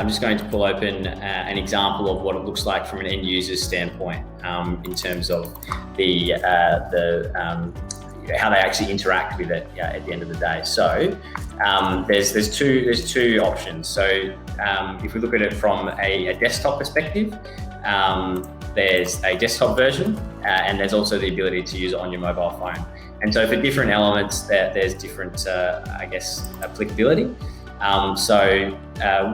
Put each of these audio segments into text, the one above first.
I'm just going to pull open an example of what it looks like from an end user standpoint in terms of how they actually interact with it at the end of the day. So there's two options. So if we look at it from a desktop perspective, there's a desktop version and there's also the ability to use it on your mobile phone. And so for different elements, there's different, applicability. So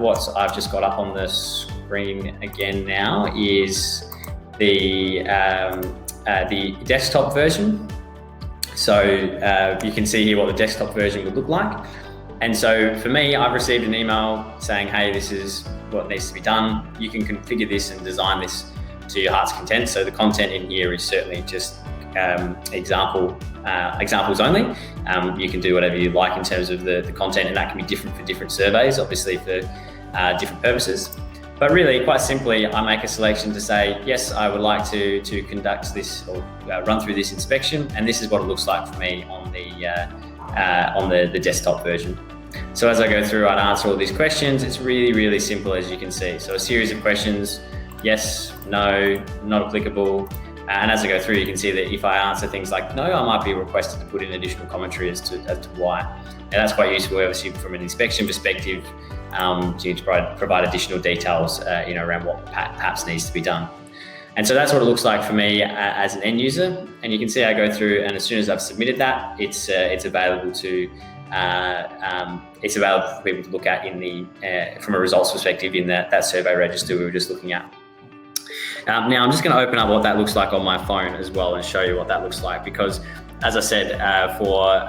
what I've just got up on the screen again now is the desktop version. So you can see here what the desktop version would look like. And so for me, I've received an email saying, hey, this is what needs to be done. You can configure this and design this to your heart's content. So the content in here is certainly just examples only. You can do whatever you like in terms of the content, and that can be different for different surveys, obviously for different purposes. But really, quite simply, I make a selection to say, yes, I would like to conduct this or run through this inspection, and this is what it looks like for me on the desktop version. So as I go through, I'd answer all these questions. It's really, really simple, as you can see. So a series of questions, yes, no, not applicable. And as I go through, you can see that if I answer things like no, I might be requested to put in additional commentary as to why. And that's quite useful, obviously, from an inspection perspective, to provide additional details, around what perhaps needs to be done. And so that's what it looks like for me as an end user. And you can see I go through, and as soon as I've submitted that, it's available to for people to look at in the from a results perspective in that survey register we were just looking at. Now I'm just going to open up what that looks like on my phone as well and show you what that looks like, because as I said, for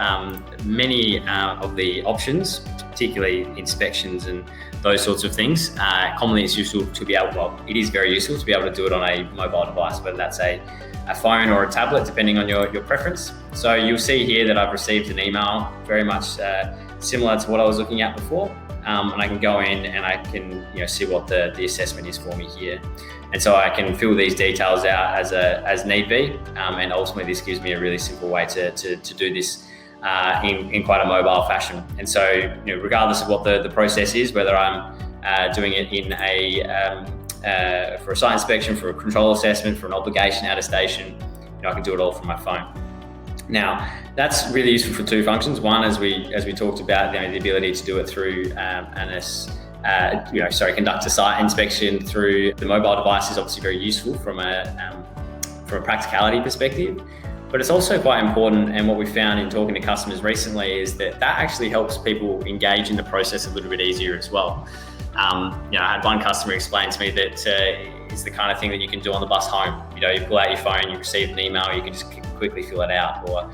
many of the options, particularly inspections and those sorts of things, commonly it's useful to be able, it is very useful to be able to do it on a mobile device, whether that's a phone or a tablet, depending on your preference. So you'll see here that I've received an email very much similar to what I was looking at before. And I can go in and I can see what the assessment is for me here. And so I can fill these details out as need be. And ultimately this gives me a really simple way to do this in quite a mobile fashion. And so regardless of what the process is, whether I'm doing it in for a site inspection, for a control assessment, for an obligation attestation, I can do it all from my phone. Now, that's really useful for two functions. One, as we talked about, the ability to do it through conduct a site inspection through the mobile device is obviously very useful from a practicality perspective. But it's also quite important, and what we found in talking to customers recently is that actually helps people engage in the process a little bit easier as well. I had one customer explain to me that it's the kind of thing that you can do on the bus home. You pull out your phone, you receive an email, you can just quickly fill it out, or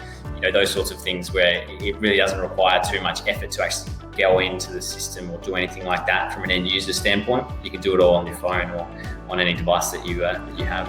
those sorts of things where it really doesn't require too much effort to actually go into the system or do anything like that from an end user standpoint. You can do it all on your phone or on any device that you have.